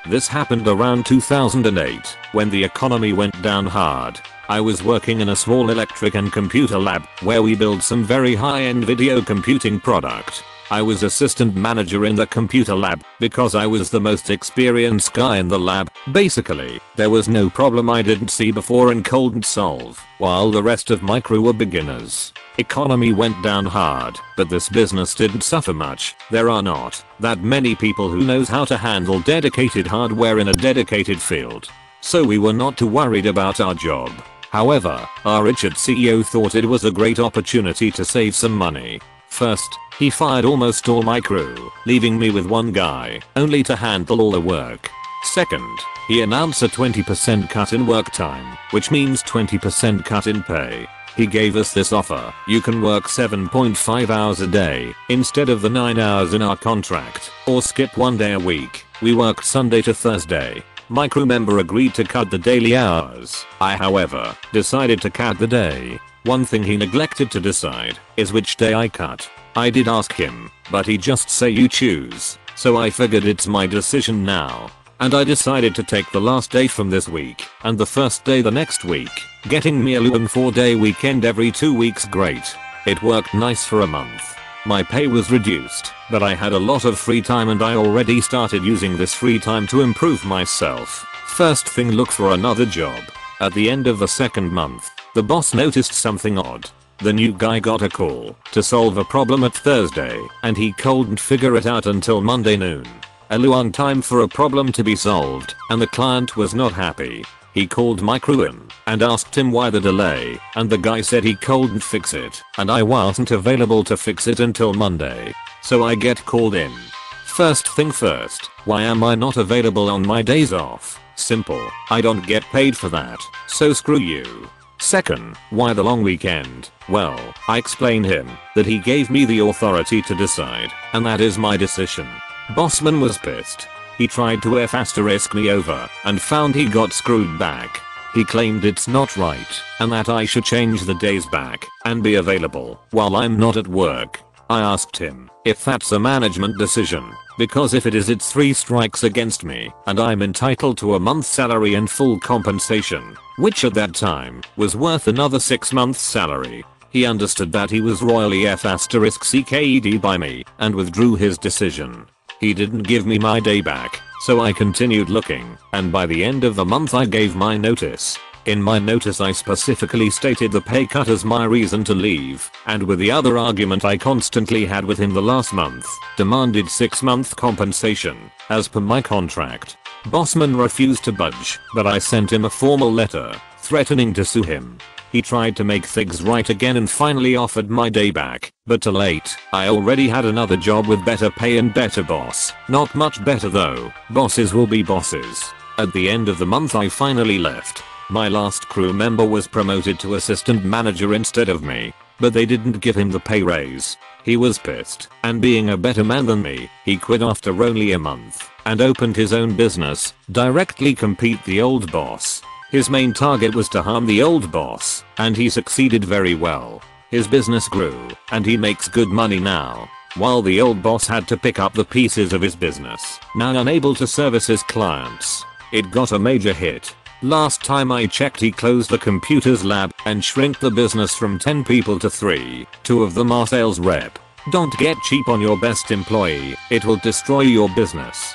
This happened around 2008 when the economy went down hard. I was working in a small electric and computer lab where we build some very high-end video computing product. I was assistant manager in the computer lab because I was the most experienced guy in the lab. Basically, there was no problem I didn't see before and couldn't solve, while the rest of my crew were beginners. Economy went down hard, but this business didn't suffer much. There are not that many people who knows how to handle dedicated hardware in a dedicated field. So we were not too worried about our job. However, our Richard CEO thought it was a great opportunity to save some money. First, he fired almost all my crew, leaving me with one guy, only to handle all the work. Second, he announced a 20% cut in work time, which means 20% cut in pay. He gave us this offer: you can work 7.5 hours a day instead of the 9 hours in our contract, or skip one day a week. We worked Sunday to Thursday. My crew member agreed to cut the daily hours. I, however, decided to cut the day. One thing he neglected to decide is which day I cut. I did ask him, but he just say you choose. So I figured it's my decision now. And I decided to take the last day from this week and the first day the next week, getting me a long 4-day weekend every 2 weeks. Great. It worked nice for a month. My pay was reduced, but I had a lot of free time and I already started using this free time to improve myself. First thing, look for another job. At the end of the second month, the boss noticed something odd. The new guy got a call to solve a problem at Thursday and he couldn't figure it out until Monday noon. A long time for a problem to be solved, and the client was not happy. He called my crew in and asked him why the delay, and the guy said he couldn't fix it and I wasn't available to fix it until Monday. So I get called in. First thing first, why am I not available on my days off? Simple, I don't get paid for that, so screw you. Second, why the long weekend? Well, I explained him that he gave me the authority to decide, and that is my decision. Bossman was pissed. He tried to F*** me over and found he got screwed back. He claimed it's not right and that I should change the days back and be available while I'm not at work. I asked him if that's a management decision, because if it is, it's 3 strikes against me and I'm entitled to a month's salary and full compensation, which at that time was worth another 6 months salary. He understood that he was royally F***ed by me and withdrew his decision. He didn't give me my day back, so I continued looking, and by the end of the month I gave my notice. In my notice I specifically stated the pay cut as my reason to leave, and with the other argument I constantly had with him the last month, demanded 6-month compensation, as per my contract. Bossman refused to budge, but I sent him a formal letter, threatening to sue him. He tried to make things right again and finally offered my day back, but too late. I already had another job with better pay and better boss. Not much better though. Bosses will be bosses. At the end of the month I finally left. My last crew member was promoted to assistant manager instead of me, but they didn't give him the pay raise. He was pissed, and being a better man than me, he quit after only a month and opened his own business, directly compete the old boss. His main target was to harm the old boss, and he succeeded very well. His business grew, and he makes good money now, while the old boss had to pick up the pieces of his business, now unable to service his clients. It got a major hit. Last time I checked, he closed the computers lab and shrinked the business from 10 people to 3. 2 of them are sales rep. Don't get cheap on your best employee, it will destroy your business.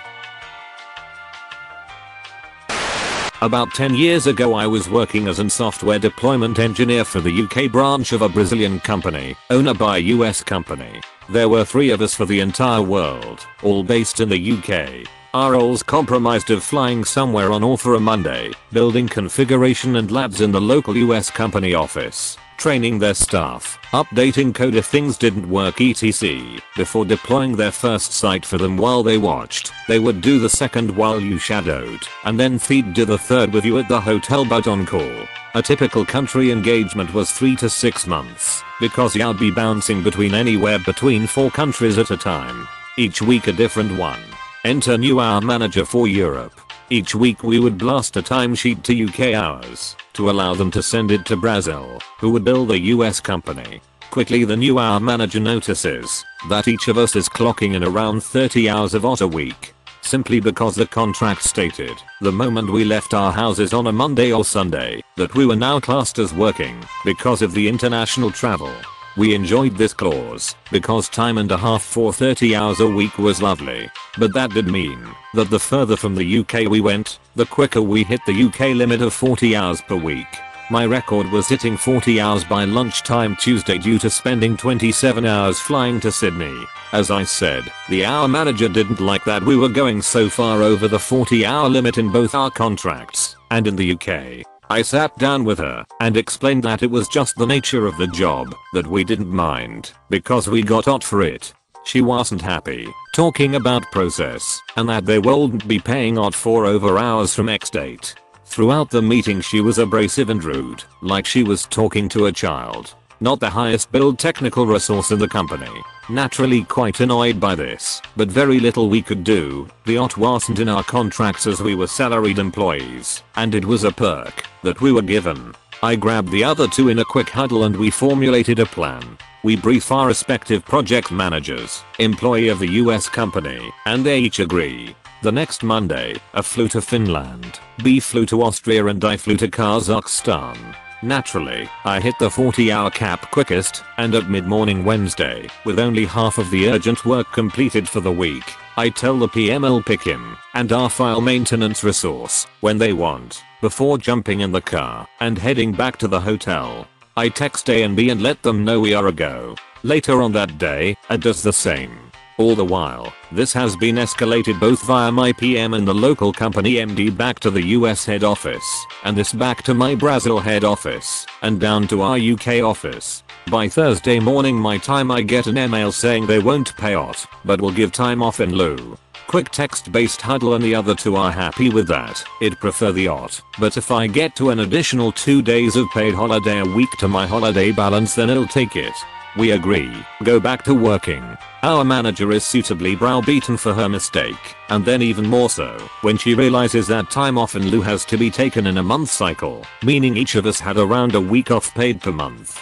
About 10 years ago I was working as a software deployment engineer for the UK branch of a Brazilian company, owned by a US company. There were 3 of us for the entire world, all based in the UK. Our roles comprised of flying somewhere on or for a Monday, building configuration and labs in the local US company office, training their staff, updating code if things didn't work etc. Before deploying their first site for them while they watched, they would do the second while you shadowed, and then feed do the third with you at the hotel but on call. A typical country engagement was 3 to 6 months, because you'd be bouncing between anywhere between 4 countries at a time. Each week a different one. Enter new hour manager for Europe. Each week we would blast a timesheet to UK hours to allow them to send it to Brazil, who would bill the US company. Quickly the new hour manager notices that each of us is clocking in around 30 hours of OT a week. simply because the contract stated, the moment we left our houses on a Monday or Sunday, that we were now classed as working because of the international travel. We enjoyed this clause because time and a half for 30 hours a week was lovely, but that did mean that the further from the UK we went, the quicker we hit the UK limit of 40 hours per week. My record was hitting 40 hours by lunchtime Tuesday due to spending 27 hours flying to Sydney. As I said, the hour manager didn't like that we were going so far over the 40-hour limit in both our contracts and in the UK. I sat down with her and explained that it was just the nature of the job, that we didn't mind because we got out for it. She wasn't happy, talking about process, and that they wouldn't be paying out for over hours from X date. Throughout the meeting she was abrasive and rude, like she was talking to a child. Not the highest billed technical resource in the company. Naturally quite annoyed by this, but very little we could do. The OT wasn't in our contracts as we were salaried employees, and it was a perk that we were given. I grabbed the other two in a quick huddle and we formulated a plan. We brief our respective project managers, employee of the US company, and they each agree. The next Monday, A flew to Finland, B flew to Austria and I flew to Kazakhstan. Naturally, I hit the 40-hour cap quickest, and at mid-morning Wednesday, with only half of the urgent work completed for the week, I tell the PM I'll pick him and our file maintenance resource when they want, before jumping in the car and heading back to the hotel. I text A and B and let them know we are a go. Later on that day, A does the same. All the while, this has been escalated both via my PM and the local company MD back to the US head office, and this back to my Brazil head office, and down to our UK office. By Thursday morning my time I get an email saying they won't pay out, but will give time off in lieu. Quick text based huddle and the other two are happy with that. I'd prefer the OT, but if I get to an additional 2 days of paid holiday a week to my holiday balance then I'll take it. We agree, go back to working. Our manager is suitably browbeaten for her mistake, and then even more so when she realizes that time off in lieu has to be taken in a month cycle, meaning each of us had around a week off paid per month.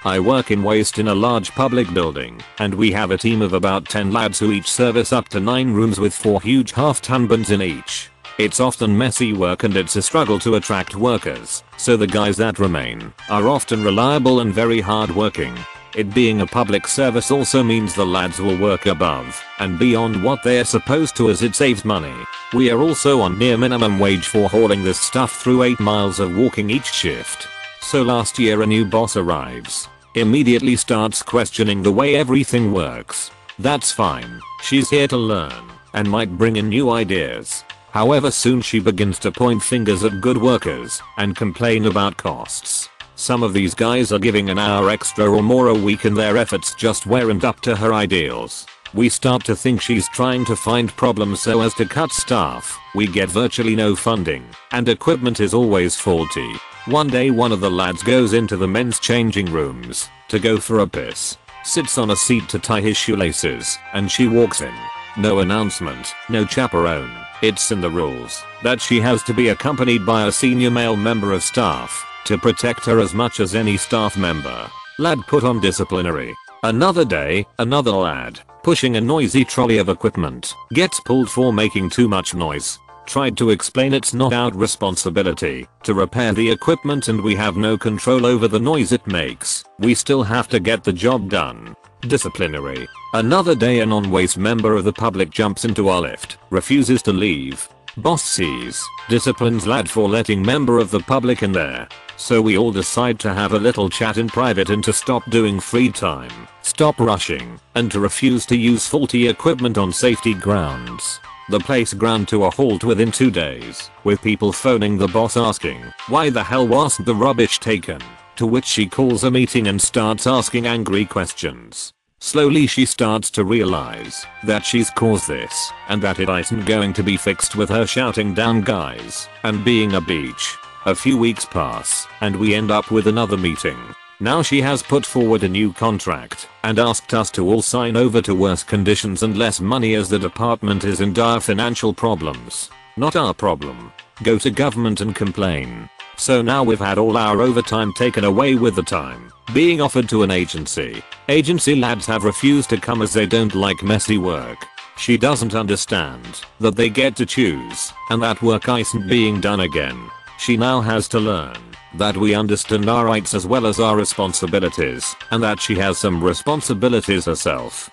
I work in waste in a large public building, and we have a team of about 10 lads who each service up to 9 rooms with 4 huge half-ton bins in each. It's often messy work and it's a struggle to attract workers, so the guys that remain are often reliable and very hard working. It being a public service also means the lads will work above and beyond what they're supposed to as it saves money. We are also on near minimum wage for hauling this stuff through 8 miles of walking each shift. So last year a new boss arrives, immediately starts questioning the way everything works. That's fine, she's here to learn and might bring in new ideas. However soon she begins to point fingers at good workers and complain about costs. Some of these guys are giving an hour extra or more a week and their efforts just weren't up to her ideals. We start to think she's trying to find problems so as to cut staff. We get virtually no funding, and equipment is always faulty. One day one of the lads goes into the men's changing rooms to go for a piss, sits on a seat to tie his shoelaces, and she walks in. No announcement, no chaperone. It's in the rules that she has to be accompanied by a senior male member of staff to protect her as much as any staff member. Lad put on disciplinary. Another day, another lad, pushing a noisy trolley of equipment, gets pulled for making too much noise. Tried to explain it's not our responsibility to repair the equipment and we have no control over the noise it makes. We still have to get the job done. Disciplinary. Another day a non-waste member of the public jumps into our lift, refuses to leave. Boss sees, disciplines lad for letting member of the public in there. So we all decide to have a little chat in private and to stop doing free time, stop rushing, and to refuse to use faulty equipment on safety grounds. The place ground to a halt within 2 days, with people phoning the boss asking why the hell wasn't the rubbish taken, to which she calls a meeting and starts asking angry questions. Slowly she starts to realize that she's caused this and that it isn't going to be fixed with her shouting down guys and being a bitch. A few weeks pass and we end up with another meeting. Now she has put forward a new contract and asked us to all sign over to worse conditions and less money as the department is in dire financial problems. Not our problem. Go to government and complain. So now we've had all our overtime taken away with the time being offered to an agency. Agency lads have refused to come as they don't like messy work. She doesn't understand that they get to choose and that work isn't being done again. She now has to learn that we understand our rights as well as our responsibilities and that she has some responsibilities herself.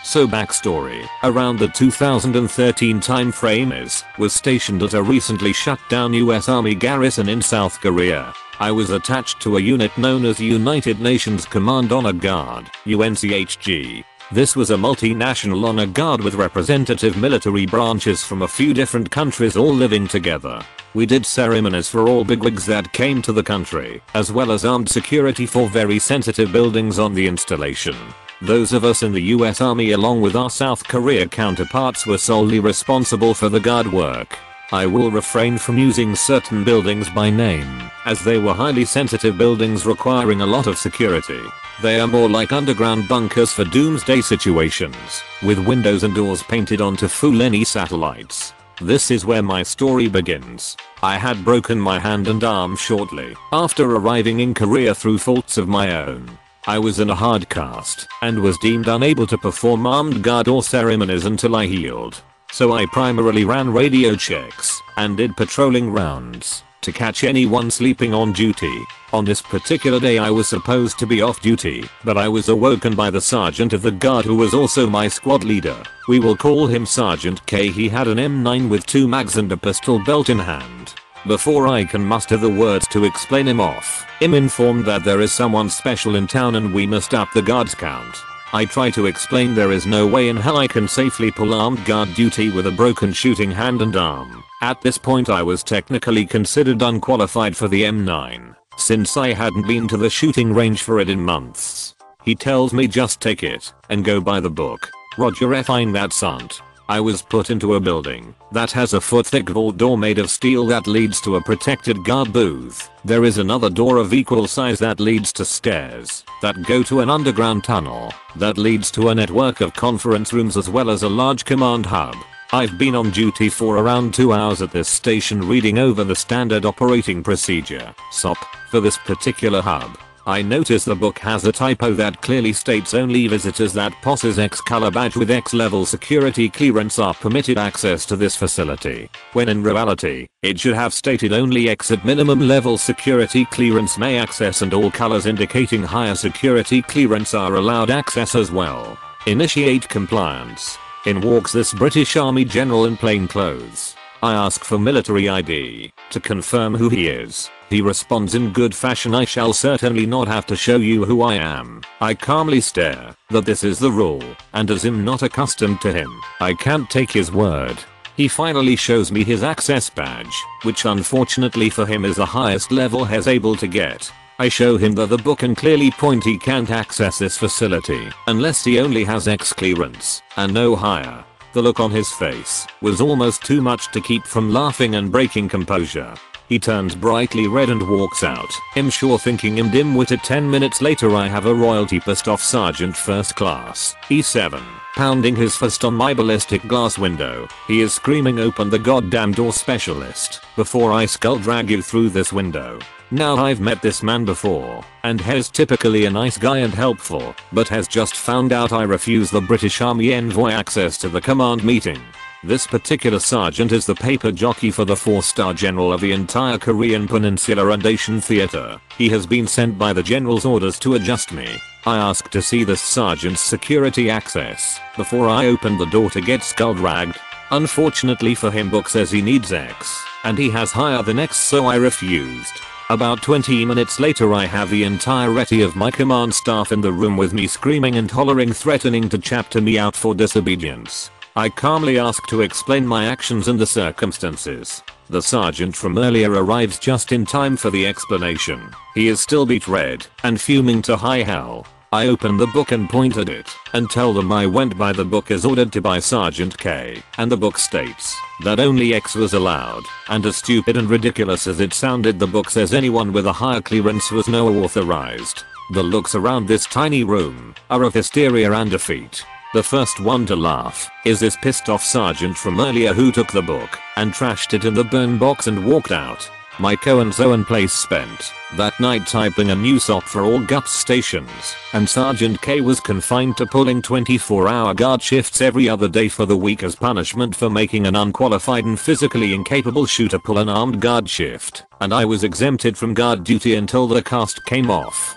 So backstory, around the 2013 time frame was stationed at a recently shut down US Army garrison in South Korea. I was attached to a unit known as United Nations Command Honor Guard, UNCHG. This was a multinational honor guard with representative military branches from a few different countries all living together. We did ceremonies for all bigwigs that came to the country, as well as armed security for very sensitive buildings on the installation. Those of us in the US Army along with our South Korea counterparts were solely responsible for the guard work. I will refrain from using certain buildings by name, as they were highly sensitive buildings requiring a lot of security. They are more like underground bunkers for doomsday situations, with windows and doors painted on to fool any satellites. This is where my story begins. I had broken my hand and arm shortly after arriving in Korea through faults of my own. I was in a hard cast and was deemed unable to perform armed guard or ceremonies until I healed. So I primarily ran radio checks and did patrolling rounds to catch anyone sleeping on duty. On this particular day I was supposed to be off duty, but I was awoken by the sergeant of the guard who was also my squad leader. We will call him Sergeant K. He had an M9 with 2 mags and a pistol belt in hand. Before I can muster the words to explain him off, I'm informed that there is someone special in town and we must up the guards count. I try to explain there is no way in hell I can safely pull armed guard duty with a broken shooting hand and arm. At this point I was technically considered unqualified for the M9, since I hadn't been to the shooting range for it in months. He tells me just take it and go by the book. Roger fine that sant. I was put into a building that has a foot-thick vault door made of steel that leads to a protected guard booth. There is another door of equal size that leads to stairs that go to an underground tunnel that leads to a network of conference rooms as well as a large command hub. I've been on duty for around 2 hours at this station reading over the standard operating procedure (SOP) for this particular hub. I notice the book has a typo that clearly states only visitors that possess X color badge with X level security clearance are permitted access to this facility, when in reality, it should have stated only X at minimum level security clearance may access and all colors indicating higher security clearance are allowed access as well. Initiate compliance. In walks this British Army general in plain clothes. I ask for military ID to confirm who he is. He responds in good fashion, I shall certainly not have to show you who I am. I calmly stare that this is the rule, and as I'm not accustomed to him, I can't take his word. He finally shows me his access badge, which unfortunately for him is the highest level he's able to get. I show him the book and clearly point he can't access this facility unless he only has X clearance and no higher. The look on his face was almost too much to keep from laughing and breaking composure. He turns brightly red and walks out. I'm sure thinking him dim-witted. 10 minutes later I have a royalty pissed off Sergeant First Class, E7, pounding his fist on my ballistic glass window. He is screaming open the goddamn door specialist before I skull drag you through this window. Now I've met this man before, and he's typically a nice guy and helpful, but has just found out I refuse the British Army envoy access to the command meeting. This particular sergeant is the paper jockey for the 4-star general of the entire Korean Peninsula and Asian theater. He has been sent by the general's orders to adjust me. I ask to see this sergeant's security access before I open the door to get skull dragged. Unfortunately for him, book says he needs X, and he has higher than X, so I refused. About 20 minutes later I have the entirety of my command staff in the room with me screaming and hollering, threatening to chapter me out for disobedience. I calmly ask to explain my actions and the circumstances. The sergeant from earlier arrives just in time for the explanation. He is still beet red and fuming to high hell. I open the book and point at it and tell them I went by the book as ordered to by Sergeant K, and the book states that only X was allowed, and as stupid and ridiculous as it sounded, the book says anyone with a higher clearance was no authorized. The looks around this tiny room are of hysteria and defeat. The first one to laugh is this pissed off sergeant from earlier who took the book and trashed it in the burn box and walked out. My co-and place spent that night typing a new SOP for all GUPS stations, and Sergeant K was confined to pulling 24-hour guard shifts every other day for the week as punishment for making an unqualified and physically incapable shooter pull an armed guard shift, and I was exempted from guard duty until the cast came off.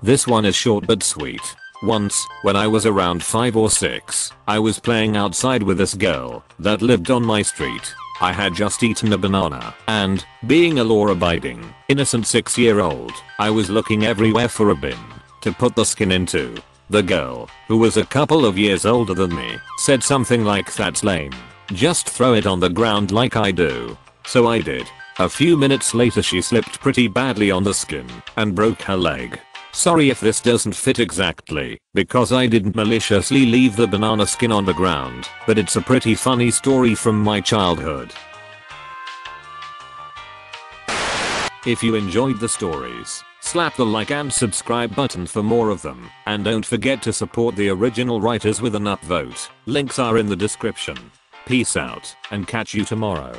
This one is short but sweet. Once, when I was around 5 or 6, I was playing outside with this girl that lived on my street. I had just eaten a banana, and, being a law-abiding, innocent 6-year-old, I was looking everywhere for a bin to put the skin into. The girl, who was a couple of years older than me, said something like, "That's lame. Just throw it on the ground like I do." So I did. A few minutes later she slipped pretty badly on the skin and broke her leg. Sorry if this doesn't fit exactly, because I didn't maliciously leave the banana skin on the ground, but it's a pretty funny story from my childhood. If you enjoyed the stories, slap the like and subscribe button for more of them, and don't forget to support the original writers with an upvote. Links are in the description. Peace out, and catch you tomorrow.